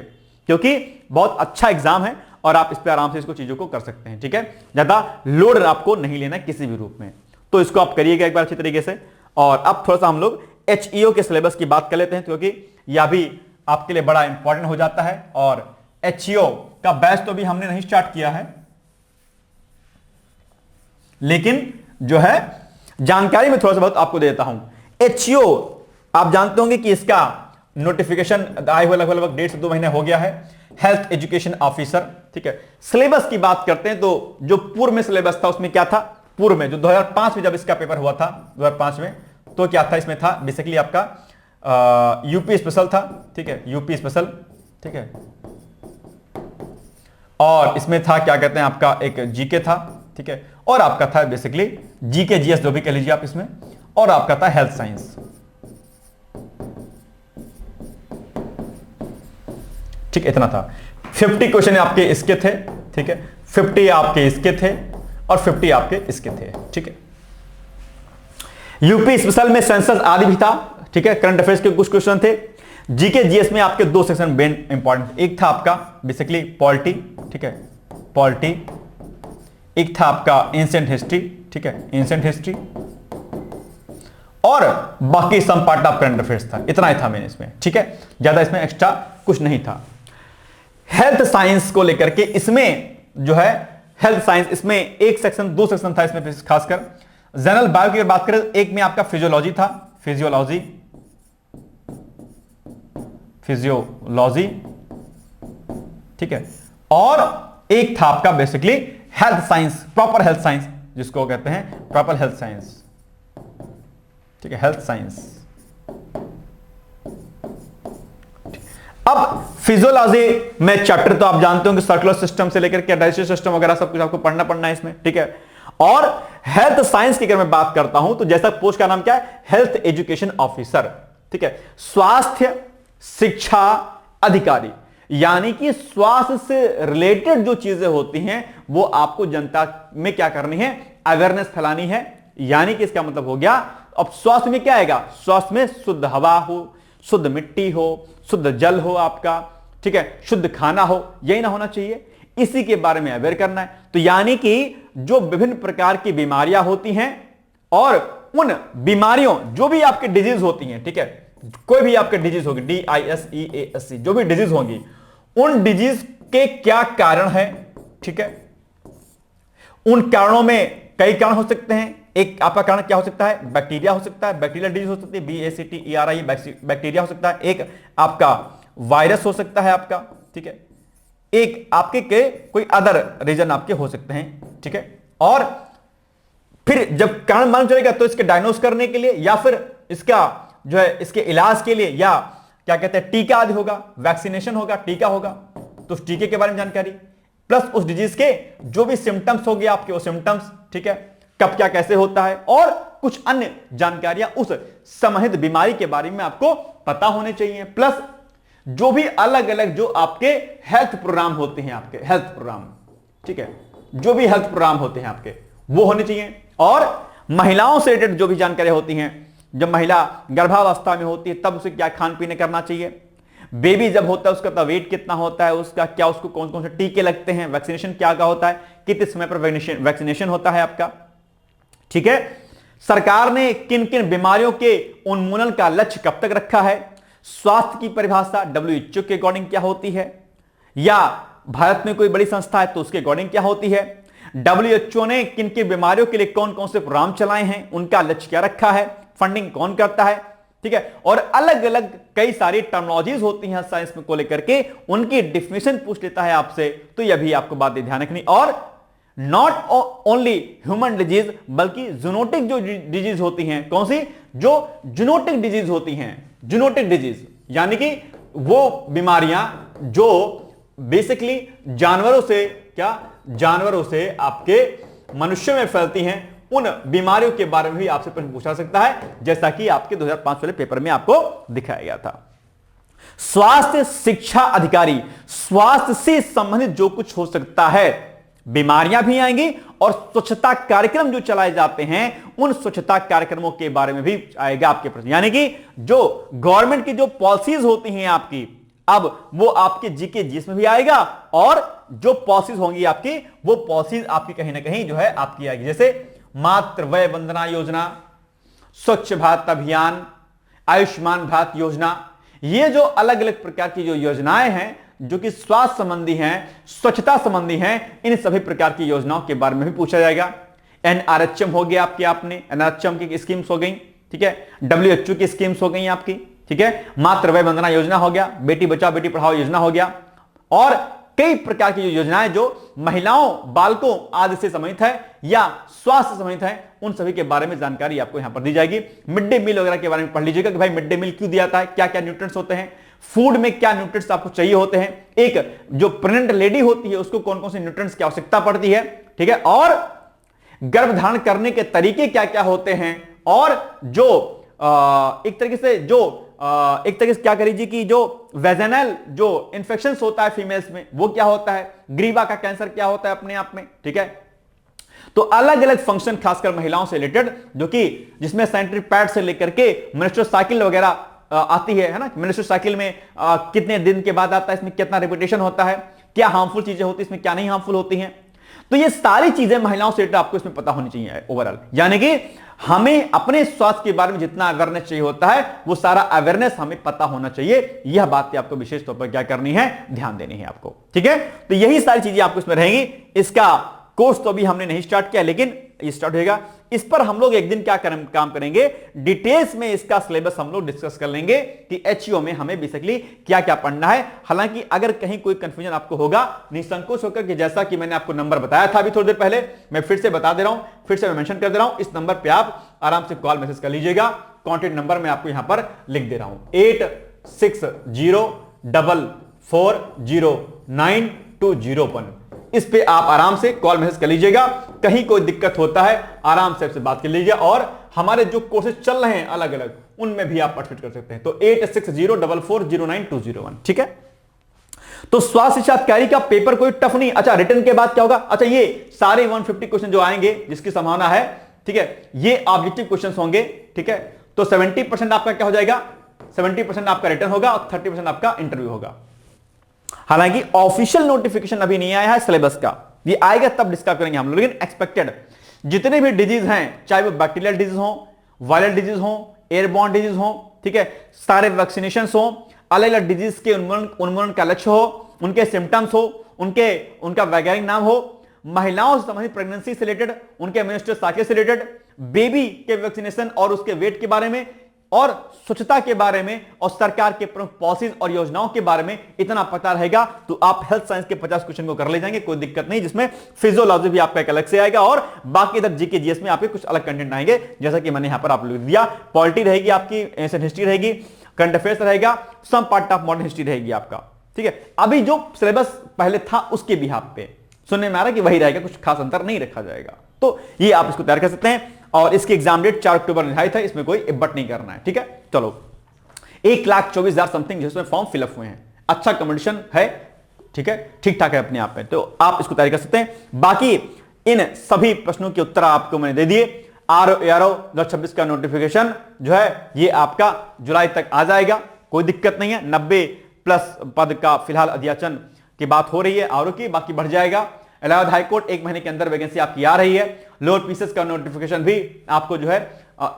क्योंकि बहुत अच्छा एग्जाम है और आप इस पर आराम से इसको चीजों को कर सकते हैं। ठीक है, ज्यादा लोड आपको नहीं लेना किसी भी रूप में, तो इसको आप करिएगा एक बार अच्छी तरीके से। और अब थोड़ा सा हम लोग HEO के सिलेबस की बात कर लेते हैं, क्योंकि यह भी आपके लिए बड़ा इंपॉर्टेंट हो जाता है। और HEO का बैच तो भी हमने नहीं स्टार्ट किया है, लेकिन जो है जानकारी में थोड़ा सा बहुत आपको देता हूं। HEO आप जानते होंगे कि इसका नोटिफिकेशन आए हुए लगभग 1.5 से 2 महीने हो गया है, हेल्थ एजुकेशन ऑफिसर। ठीक है, सिलेबस की बात करते हैं तो जो पूर्व में सिलेबस था उसमें क्या था, पूर्व में जो 2005 में जब इसका पेपर हुआ था 2005 में, तो क्या था, इसमें था बेसिकली आपका यूपी स्पेशल था। ठीक है, यूपी स्पेशल। ठीक है, और इसमें था क्या कहते हैं आपका एक जीके था। ठीक है, और आपका था बेसिकली जीके जीएस जो भी कह लीजिए आप इसमें, और आपका था हेल्थ साइंस। ठीक, इतना था। 50 क्वेश्चन आपके इसके थे। ठीक है, 50 आपके इसके थे और 50 आपके इसके थे। ठीक है, यूपी स्पेशल में सेंसस आदि भी था। ठीक है, करंट अफेयर्स के कुछ क्वेश्चन थे। जीके जीएस में आपके 2 सेक्शन मेन इंपॉर्टेंट, एक था आपका बेसिकली पॉलिटी। ठीक है, पॉलिटी। एक था आपका एंशिएंट हिस्ट्री। ठीक है, एंशिएंट हिस्ट्री, और बाकी some part of current affairs था। इतना ही था मैंने इसमें। ठीक है, ज्यादा इसमें एक्स्ट्रा कुछ नहीं था। हेल्थ साइंस को लेकर के इसमें जो है हेल्थ साइंस, इसमें एक सेक्शन 2 सेक्शन था इसमें, खासकर जनरल बायो की बात करें, एक में आपका फिजियोलॉजी था, फिजियोलॉजी, फिजियोलॉजी। ठीक है, और एक था आपका basically health science, proper health science जिसको कहते हैं प्रॉपर हेल्थ साइंस। ठीक है, हेल्थ साइंस। अब फिजियोलॉजी में चैप्टर तो आप जानते हो कि सर्कुलर सिस्टम से लेकर के डाइजेस्टिव सिस्टम वगैरह सब कुछ आपको पढ़ना है इसमें। ठीक है, और हेल्थ साइंस की अगर मैं बात करता हूं तो जैसा पोस्ट का नाम क्या है, हेल्थ एजुकेशन ऑफिसर। ठीक है, स्वास्थ्य शिक्षा अधिकारी, यानी कि स्वास्थ्य से रिलेटेड जो चीजें होती हैं वो आपको जनता में क्या करनी है, अवेयरनेस फैलानी है। यानी कि इसका मतलब हो गया, अब स्वास्थ्य में क्या आएगा, स्वास्थ्य में शुद्ध हवा हो, शुद्ध मिट्टी हो, शुद्ध जल हो आपका। ठीक है, शुद्ध खाना हो, यही ना होना चाहिए, इसी के बारे में अवेयर करना है। तो यानी कि जो विभिन्न प्रकार की बीमारियां होती हैं और उन बीमारियों जो भी आपके डिजीज होती हैं, ठीक है, कोई भी आपके डिजीज होगी, DISEASC, जो भी डिजीज होंगी, उन डिजीज के क्या कारण है। ठीक है, उन कारणों में कई कारण हो सकते हैं। एक आपका कारण क्या हो सकता है, बैक्टीरिया हो सकता है, बैक्टीरियल डिजीज हो सकती है, BACTERIA बैक्टीरिया हो सकता है। एक आपका वायरस हो सकता है आपका। ठीक है, एक आपके के कोई अदर रीजन आपके हो सकते हैं। ठीक है, और फिर जब कारण मालूम चलेगा तो इसके डायग्नोस करने के लिए या फिर इसका जो है इसके इलाज के लिए, या क्या कहते हैं टीका आदि होगा, वैक्सीनेशन होगा, टीका होगा, तो उस टीके के बारे में जानकारी, प्लस उस डिजीज के जो भी सिम्टम्स हो गए आपके वो सिम्टम्स। ठीक है, कब क्या कैसे होता है, और कुछ अन्य जानकारियां उस संबंधित बीमारी के बारे में आपको पता होने चाहिए। प्लस जो भी अलग अलग जो आपके हेल्थ प्रोग्राम होते हैं, आपके हेल्थ प्रोग्राम, ठीक है, जो भी हेल्थ प्रोग्राम होते हैं आपके वो होने चाहिए। और महिलाओं से रिलेटेड जो भी जानकारी होती हैं, जब महिला गर्भावस्था में होती है तब उसे क्या खान पीने करना चाहिए, बेबी जब होता है उसका वेट कितना होता है, उसका क्या, उसको कौन कौन से टीके लगते हैं, वैक्सीनेशन क्या क्या होता है, कितने समय पर वैक्सीनेशन होता है आपका। ठीक है, सरकार ने किन किन बीमारियों के उन्मूलन का लक्ष्य कब तक रखा है, स्वास्थ्य की परिभाषा WHO के अकॉर्डिंग क्या होती है, या भारत में कोई बड़ी संस्था है तो उसके अकॉर्डिंग क्या होती है, WHO ने किन किन बीमारियों के लिए कौन कौन से प्रोग्राम चलाए हैं, उनका लक्ष्य क्या रखा है, फंडिंग कौन करता है। ठीक है, और अलग अलग कई सारी टर्मिनोलॉजीज होती हैं साइंस में को लेकर के, उनकी डिफिनेशन पूछ लेता है आपसे, तो यह भी आपको बात ध्यान रखनी। और नॉट ओनली ह्यूमन डिजीज, बल्कि जूनोटिक जो डिजीज होती हैं, कौन सी, जो जूनोटिक डिजीज होती हैं, जूनोटिक डिजीज यानी कि वो बीमारियां जो बेसिकली जानवरों से, क्या, जानवरों से आपके मनुष्य में फैलती हैं, उन बीमारियों के बारे में भी आपसे प्रश्न पूछा सकता है, जैसा कि आपके 2005 वाले पेपर में आपको दिखाया गया था। स्वास्थ्य शिक्षा अधिकारी, स्वास्थ्य से संबंधित जो कुछ हो सकता है, बीमारियां भी आएंगी, और स्वच्छता कार्यक्रम जो चलाए जाते हैं उन स्वच्छता कार्यक्रमों के बारे में भी आएगा आपके प्रश्न। यानी कि जो गवर्नमेंट की जो पॉलिसीज होती हैं आपकी, अब वो आपके जीके जीएस में भी आएगा और जो पॉलिसीज होंगी आपकी, वो पॉलिसीज आपकी कहीं ना कहीं जो है आपकी आएगी, जैसे मातृ वय वंदना योजना, स्वच्छ भारत अभियान, आयुष्मान भारत योजना। ये जो अलग अलग प्रकार की जो योजनाएं हैं जो कि स्वास्थ्य संबंधी हैं, स्वच्छता संबंधी हैं, इन सभी प्रकार की योजनाओं के बारे में भी पूछा जाएगा। एनआरएचएम हो गया आपके, आपने एनआरएचएम की स्कीम्स हो गई, ठीक है, डब्ल्यूएचओ की स्कीम्स हो गई आपकी, ठीक है, मातृ वय वंदना योजना हो गया, बेटी बचाओ बेटी पढ़ाओ योजना हो गया, और कई प्रकार की जो योजनाएं जो महिलाओं बालकों आदि से संबंधित है या स्वास्थ्य से संबंधित है, उन सभी के बारे में जानकारी आपको यहां पर दी जाएगी। मिड डे मील वगैरह के बारे में पढ़ लीजिएगा कि भाई मिड डे मील क्यों दिया जाता है, क्या क्या न्यूट्रिएंट्स होते हैं, फूड में क्या न्यूट्रिएंट्स आपको चाहिए होते हैं, एक जो प्रेग्नेंट लेडी होती है उसको कौन कौन से न्यूट्रिएंट्स की आवश्यकता पड़ती है, ठीक है, और गर्भधारण करने के तरीके क्या क्या होते हैं, और जो एक तरीके से क्या करीजिए कि जो वेजाइनल जो इंफेक्शंस होता है फीमेल्स में वो क्या होता है, ग्रीवा का कैंसर क्या होता है अपने आप में, ठीक है। तो अलग अलग फंक्शन खासकर महिलाओं से रिलेटेड, जो कि जिसमें सैनिटरी पैड से लेकर के मेंस्ट्रुअल साइकिल वगैरह आती है ना, मेंस्ट्रुअल साइकिल में कितने दिन के बाद आता है, इसमें कितना रिपीटेशन होता है, क्या हार्मफुल चीजें होती है इसमें, क्या नहीं हार्मफुल होती हैं। तो ये सारी चीजें महिलाओं से रिलेटेड आपको इसमें पता होनी चाहिए ओवरऑल, यानी कि हमें अपने स्वास्थ्य के बारे में जितना अवेयरनेस चाहिए होता है वो सारा अवेयरनेस हमें पता होना चाहिए। यह बात आपको विशेष तौर पर क्या करनी है, ध्यान देनी है आपको, ठीक है। तो यही सारी चीजें आपको इसमें रहेंगी। इसका कोर्स तो अभी हमने नहीं स्टार्ट किया, लेकिन ये स्टार्ट होगा। इस पर हम लोग एक दिन क्या काम करेंगे, डिटेल्स में इसका सिलेबस हम लोग डिस्कस कर लेंगे कि एचईओ में हमें बेसिकली क्या क्या पढ़ना है। हालांकि अगर कहीं कोई कंफ्यूजन आपको होगा, निसंकोच होकर कि जैसा कि मैंने आपको नंबर बताया था अभी थोड़ी देर पहले, मैं फिर से बता दे रहा हूं, फिर से मैं मेंशन कर दे रहा हूं, इस नंबर पे आप आराम से कॉल मैसेज कर लीजिएगा। कॉन्टैक्ट नंबर मैं आपको यहां पर लिख दे रहा हूं, 8604092201। इस पे आप आराम से कॉल मैसेज कर लीजिएगा। कहीं कोई दिक्कत होता है आराम से आपसे बात कर लीजिए, और हमारे जो कोर्सेज चल रहे हैं अलग अलग उनमें भी आप पार्टिसिपेट कर सकते हैं। तो 8604409201, ठीक है। तो स्वास्थ्य शिक्षा अधिकारी का पेपर कोई टफ नहीं। अच्छा, रिटर्न के बाद क्या होगा, अच्छा ये सारे 150 क्वेश्चन जो आएंगे जिसकी संभावना है, ठीक है, ये ऑब्जेक्टिव क्वेश्चन होंगे, ठीक है। तो 70% आपका क्या हो जाएगा, 70% आपका रिटर्न होगा और 30% आपका इंटरव्यू होगा। हालांकि ऑफिशियल नोटिफिकेशन अभी नहीं आया है सिलेबस का, ये आएगा तब डिस्कस करेंगे हम लोग। लेकिन एक्सपेक्टेड जितने भी डिजीज हैं, चाहे वो बैक्टीरियल डिजीज हो, वायरल डिजीज हो, एयरबॉर्न डिजीज हो, ठीक है, सारे वैक्सीनेशन हो, अलग अलग डिजीज के उन्मूलन का लक्ष्य हो, उनके सिम्टम्स हो, उनका वैज्ञानिक नाम हो, महिलाओं से संबंधित प्रेगनेंसी से रिलेटेड, उनके मेंस्ट्रुअल साइकिल से रिलेटेड, बेबी के वैक्सीनेशन और उसके वेट के बारे में, और स्वच्छता के बारे में, और सरकार के प्रमुख पॉलिसीज और योजनाओं के बारे में इतना पता रहेगा तो आप हेल्थ साइंस के 50 क्वेश्चन को कर ले जाएंगे, कोई दिक्कत नहीं। जिसमें फिजियोलॉजी भी आपका एक अलग से आएगा, और बाकी इधर जीके जीएस में आपके कुछ अलग कंटेंट आएंगे, जैसा कि मैंने यहां पर आप लोग दिया। पॉलिटी रहेगी आपकी, एंशिएंट हिस्ट्री रहेगी, करंट अफेयर्स रहेगा, some part of modern history रहेगी आपका, ठीक है। अभी जो सिलेबस पहले था उसके बिहाफ पे सुनने में आ रहा है कि वही रहेगा, कुछ खास अंतर नहीं रखा जाएगा। तो ये आप इसको तैयार कर सकते हैं, और इसकी एग्जाम डेट 4 अक्टूबर निर्धारित है, इसमें कोई इब्बट नहीं करना है, ठीक है। चलो, 1,24,000 समथिंग जिसमें फॉर्म फिलअप हुए हैं, अच्छा कंपटीशन है, ठीक है, ठीक ठाक है अपने आप में, तो आप इसको तैयार कर सकते हैं। बाकी इन सभी प्रश्नों के उत्तर आपको मैंने दे दिए। आरओ 2026 का नोटिफिकेशन जो है ये आपका जुलाई तक आ जाएगा, कोई दिक्कत नहीं है। 90+ पद का फिलहाल अध्याचन की बात हो रही है आरओ की, बाकी बढ़ जाएगा। इलाहाबाद हाईकोर्ट 1 महीने के अंदर वैकेंसी आपकी आ रही है। लोअर पीसेस का नोटिफिकेशन भी आपको जो है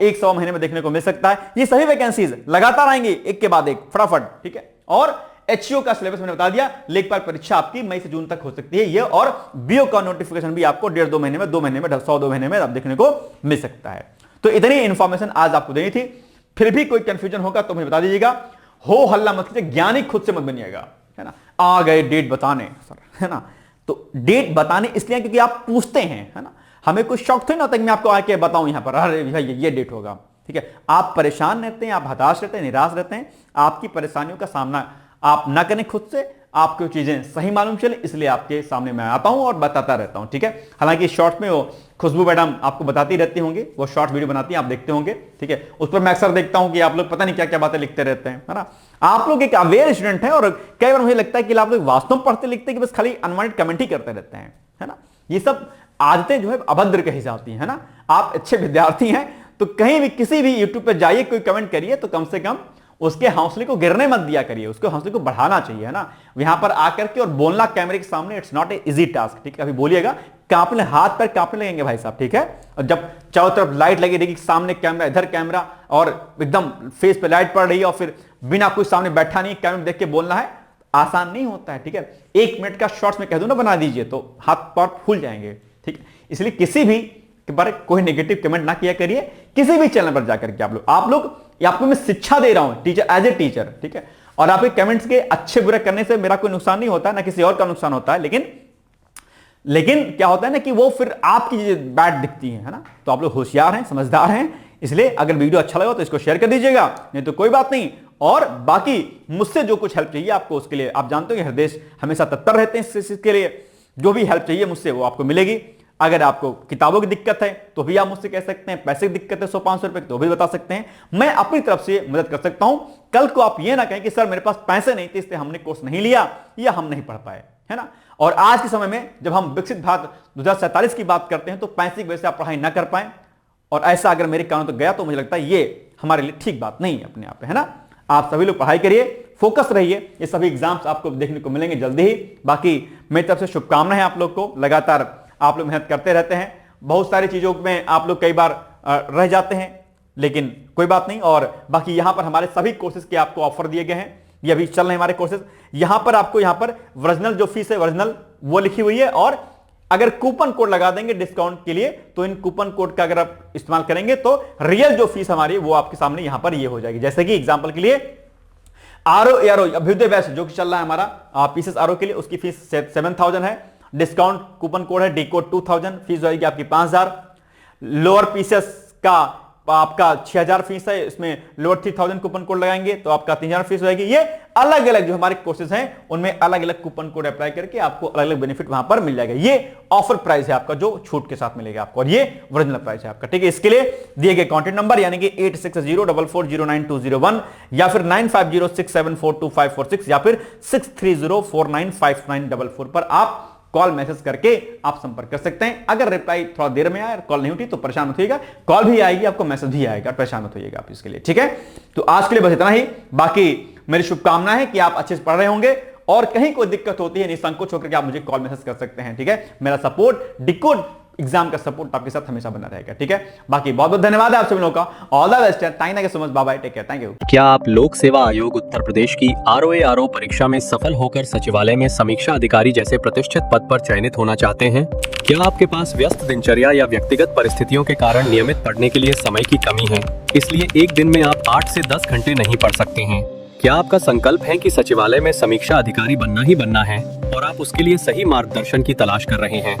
1 महीने में देखने को मिल सकता है। ये सभी वैकेंसीज लगातार आएंगी एक के बाद एक फटाफट, ठीक है। और एचईओ का सिलेबस मैंने बता दिया, लेखपाल परीक्षा आपकी मई से जून तक हो सकती है ये, और बीओ का नोटिफिकेशन भी आपको 1.5-2 महीने में, 2 महीने में, 100-2 महीने में आप देखने को मिल सकता है। तो इतनी इंफॉर्मेशन आज आपको देनी थी। फिर भी कोई कंफ्यूजन होगा तो मुझे बता दीजिएगा। हो हल्ला मत कीजिए, ज्ञानी खुद से मत बनिएगा, है ना। आ गए डेट बताने सर, है ना, तो डेट बताने इसलिए क्योंकि आप पूछते हैं, है ना। हमें कोई शौक थोड़ी ना होता कि मैं आपको आके बताऊं यहां पर, अरे भाई ये डेट होगा, ठीक है। आप परेशान रहते हैं, आप हताश रहते हैं, निराश रहते हैं, आपकी परेशानियों का सामना आप ना करें खुद से, आपको चीजें सही मालूम चले, इसलिए आपके सामने मैं आता हूं और बताता रहता हूं, ठीक है। हालांकि शॉर्ट में वो खुशबू मैडम आपको बताती रहती होंगी, वो शॉर्ट वीडियो बनाती हैं, आप देखते होंगे, ठीक है। उस पर मैं अक्सर देखता हूं कि आप लोग पता नहीं क्या क्या बातें लिखते रहते हैं, है ना। आप लोग एक अवेयर स्टूडेंट हैं, और कई बार मुझे लगता है कि आप लोग वास्तव में पढ़ते लिखते कि बस खाली अनवांटेड कमेंट ही करते रहते हैं, है ना। ये सब आदतें जो है अभद्र कही जाती हैं, है ना। आप अच्छे विद्यार्थी हैं तो कहीं भी किसी भी यूट्यूब पर जाइए, कोई कमेंट करिए तो कम से कम उसके हौसले को गिरने मत दिया करिए, उसके हौसले को बढ़ाना चाहिए, है ना। यहां पर आकर के और बोलना कैमरे के सामने it's not a easy task, ठीक है। अभी बोलिएगा कांपने, हाथ पैर कांपने लगेंगे भाई साहब, ठीक है। और जब चारों तरफ लाइट लगी रहेगी, सामने कैमरा, इधर कैमरा, और एकदम फेस पे लाइट पड़ रही है, और फिर बिना कुछ सामने बैठा नहीं, कैमरा देख के बोलना है, आसान नहीं होता है, ठीक है। 1 मिनट का शॉर्ट्स में कह दूं ना बना दीजिए तो हाथ पैर फूल जाएंगे, ठीक है। इसलिए किसी भी के बारे कोई नेगेटिव कमेंट ना किया करिए किसी भी चैनल पर जाकर के। आप लोग आपको मैं शिक्षा दे रहा हूं, टीचर, एज ए टीचर, ठीक है। और आपके कमेंट्स के अच्छे बुरे करने से मेरा कोई नुकसान नहीं होता, ना किसी और का नुकसान होता है, लेकिन क्या होता है ना कि वो फिर आपकी चीजें बैड दिखती है ना। तो आप लोग होशियार हैं, समझदार हैं, इसलिए अगर वीडियो अच्छा लगा तो इसको शेयर कर दीजिएगा, नहीं तो कोई बात नहीं। और बाकी मुझसे जो कुछ हेल्प चाहिए आपको, उसके लिए आप जानते हो कि हृदय हमेशा तत्पर रहते हैं इसके लिए। जो भी हेल्प चाहिए मुझसे वो आपको मिलेगी। अगर आपको किताबों की दिक्कत है तो भी आप मुझसे कह सकते हैं, पैसे की दिक्कत है 100-500 रुपए तो भी बता सकते हैं, मैं अपनी तरफ से मदद कर सकता हूं। कल को आप ये ना कहें कि सर मेरे पास पैसे नहीं थे इसलिए हमने कोर्स नहीं लिया या हम नहीं पढ़ पाए, है ना। और आज के समय में जब हम विकसित भारत 2047 की बात करते हैं तो पैसे की वजह से आप पढ़ाई ना कर पाए, और ऐसा अगर मेरे कानों तक गया तो मुझे लगता है ये हमारे लिए ठीक बात नहीं है अपने आप, है ना। आप सभी लोग पढ़ाई करिए, फोकस रहिए, ये सभी एग्जाम्स आपको देखने को मिलेंगे जल्दी ही। बाकी मेरी तरफ से शुभकामनाएं आप लोग को, लगातार आप लोग मेहनत करते रहते हैं, बहुत सारी चीजों में आप लोग कई बार रह जाते हैं, लेकिन कोई बात नहीं। और बाकी यहां पर हमारे सभी कोर्सेज के आपको ऑफर दिए गए हैं, ये अभी चल रहे हैं हमारे कोर्सेज। यहां पर आपको यहां पर ओरिजिनल जो फीस है ओरिजिनल वो लिखी हुई है, और अगर कूपन कोड लगा देंगे डिस्काउंट के लिए तो इन कूपन कोड का अगर आप इस्तेमाल करेंगे तो रियल जो फीस हमारी वो आपके सामने यहां पर ये हो जाएगी। जैसे कि एग्जांपल के लिए आरओ अभ्युदय बैच जो कि चल रहा है हमारा पीसेस आरओ के लिए, उसकी फीस 7000 है, डिस्काउंट कूपन कोड है डीकोड 2000, फीस जाएगी आपकी 5000। लोअर पीसेस का आपका 6000 फीस है, इसमें लोअर 3000 कूपन कोड लगाएंगे तो आपका 3000 फीस होगी। ये अलग अलग जो हमारे कोर्सेज हैं उनमें अलग अलग कूपन कोड अप्लाई करके आपको अलग अलग बेनिफिट वहां पर मिल जाएगा। ये ऑफर प्राइस है आपका जो छूट के साथ मिलेगा आपको, और ये ओरिजिनल प्राइस है आपका, ठीक है। इसके लिए दिए गए कॉन्टेक्ट नंबर यानी कि 8604409201 या फिर 9506742546 या फिर 6304959944 पर आप कॉल मैसेज करके आप संपर्क कर सकते हैं। अगर रिप्लाई थोड़ा देर में आया, कॉल नहीं उठी तो परेशान मत होइएगा, कॉल भी आएगी आपको, मैसेज भी आएगा, परेशान मत होइएगा आप इसके लिए, ठीक है। तो आज के लिए बस इतना ही। बाकी मेरी शुभकामना है कि आप अच्छे से पढ़ रहे होंगे, और कहीं कोई दिक्कत होती है निसंकोच होकर के आप मुझे कॉल मैसेज कर सकते हैं, ठीक है। मेरा सपोर्ट डिकोड एग्जाम का सपोर्ट आपके साथ हमेशा बना रहेगा, ठीक है। बाकी बहुत बहुत धन्यवाद है आप सभी लोगों का, ऑल द बेस्ट है, thank you so much, bye bye, take care, thank you. क्या आप लोक सेवा आयोग उत्तर प्रदेश की आरओ परीक्षा में सफल होकर सचिवालय में समीक्षा अधिकारी जैसे प्रतिष्ठित पद पर चयनित होना चाहते हैं? क्या आपके पास व्यस्त दिनचर्या या व्यक्तिगत परिस्थितियों के कारण नियमित पढ़ने के लिए समय की कमी है, इसलिए एक दिन में आप 8 से 10 घंटे नहीं पढ़ सकते हैं? क्या आपका संकल्प है कि सचिवालय में समीक्षा अधिकारी बनना ही बनना है और आप उसके लिए सही मार्गदर्शन की तलाश कर रहे हैं?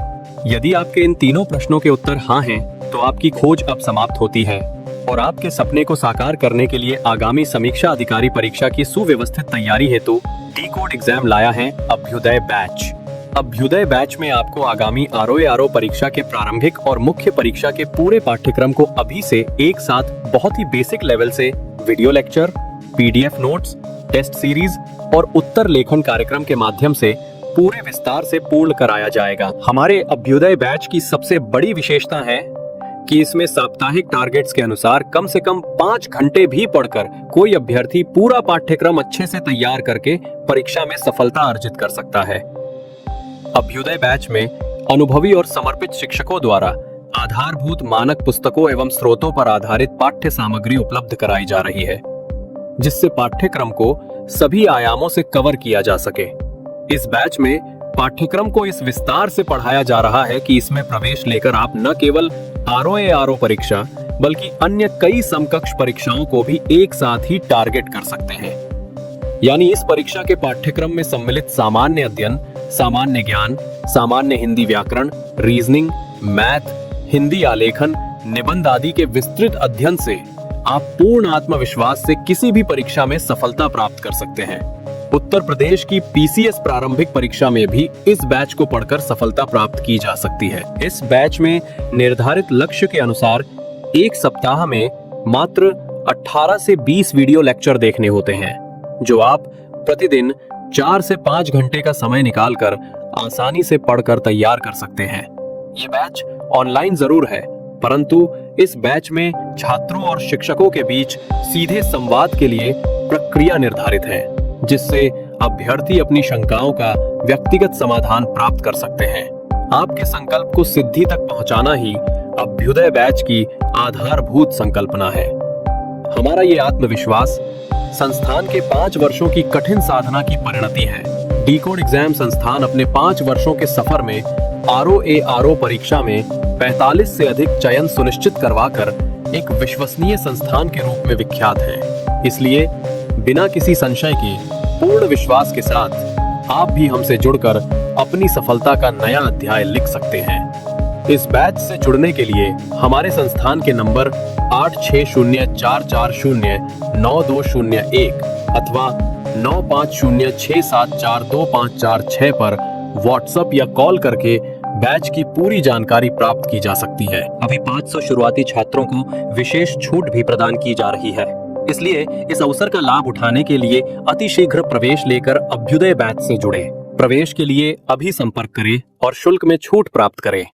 यदि आपके इन तीनों प्रश्नों के उत्तर हाँ हैं, तो आपकी खोज अब समाप्त होती है और आपके सपने को साकार करने के लिए आगामी समीक्षा अधिकारी परीक्षा की सुव्यवस्थित तैयारी हेतु डीकोड एग्जाम लाया है अभ्युदय बैच। अभ्युदय बैच में आपको आगामी आरओ परीक्षा के प्रारंभिक और मुख्य परीक्षा के पूरे पाठ्यक्रम को अभी से एक साथ बहुत ही बेसिक लेवल से video lecture, PDF notes, test series और उत्तर लेखन कार्यक्रम के माध्यम से पूरे विस्तार से पूर्ण कराया जाएगा। हमारे अभ्युदय बैच की सबसे बड़ी विशेषता है कि इसमें साप्ताहिक टारगेट्स के अनुसार कम से कम 5 घंटे भी पढ़कर कोई अभ्यर्थी पूरा पाठ्यक्रम अच्छे से तैयार करके परीक्षा में सफलता अर्जित कर सकता है। अभ्युदय बैच में अनुभवी और समर्पित शिक्षकों द्वारा आधारभूत मानक पुस्तकों एवं स्रोतों पर आधारित पाठ्य सामग्री उपलब्ध कराई जा रही है, जिससे पाठ्यक्रम को सभी आयामों से कवर किया जा सके। इस बैच में पाठ्यक्रम को इस विस्तार से पढ़ाया जा रहा है कि इसमें प्रवेश लेकर आप न केवल आरओ परीक्षा बल्कि अन्य कई समकक्ष परीक्षाओं को भी एक साथ ही टारगेट कर सकते हैं। यानी इस परीक्षा के पाठ्यक्रम में सम्मिलित सामान्य अध्ययन, सामान्य ज्ञान, सामान्य हिंदी व्याकरण, रीजनिंग, मैथ, हिंदी आलेखन, निबंध आदि के विस्तृत अध्ययन से आप पूर्ण आत्मविश्वास से किसी भी परीक्षा में सफलता प्राप्त कर सकते हैं। उत्तर प्रदेश की पीसीएस प्रारंभिक परीक्षा में भी इस बैच को पढ़कर सफलता प्राप्त की जा सकती है। इस बैच में निर्धारित लक्ष्य के अनुसार एक सप्ताह में मात्र 18 से 20 वीडियो लेक्चर देखने होते हैं, जो आप प्रतिदिन 4 से 5 घंटे का समय निकालकर आसानी से पढ़कर तैयार कर सकते हैं। ये बैच ऑनलाइन जरूर है, परंतु इस बैच में छात्रों और शिक्षकों के बीच सीधे संवाद के लिए प्रक्रिया निर्धारित है, जिससे अभ्यर्थी अपनी शंकाओं का व्यक्तिगत समाधान प्राप्त कर सकते हैं। आपके संकल्प को सिद्धि तक पहुंचाना ही अभ्युदय बैच की आधारभूत संकल्पना है। हमारा ये आत्मविश्वास संस्थान के 5 वर्षों की कठिन साधना की परिणति है। डीकोड एग्जाम संस्थान अपने 5 वर्षों के सफर में ROARO परीक्षा में 45 से अधिक चयन सुनिश्चित करवाकर एक विश्वसनीय संस्थान के रूप में विख्यात है। इसलिए बिना किसी संशय के पूर्ण विश्वास के साथ आप भी हमसे जुड़कर अपनी सफलता का नया अध्याय लिख सकते हैं। इस बैच से जुड़ने के लिए हमारे संस्थान के नंबर 8604409201 अथवा 9506742546 पर व्हाट्सएप या कॉल करके बैच की पूरी जानकारी प्राप्त की जा सकती है। अभी 500 शुरुआती छात्रों को विशेष छूट भी प्रदान की जा रही है, इसलिए इस अवसर का लाभ उठाने के लिए अतिशीघ्र प्रवेश लेकर अभ्युदय बैच से जुड़ें। प्रवेश के लिए अभी संपर्क करें और शुल्क में छूट प्राप्त करें।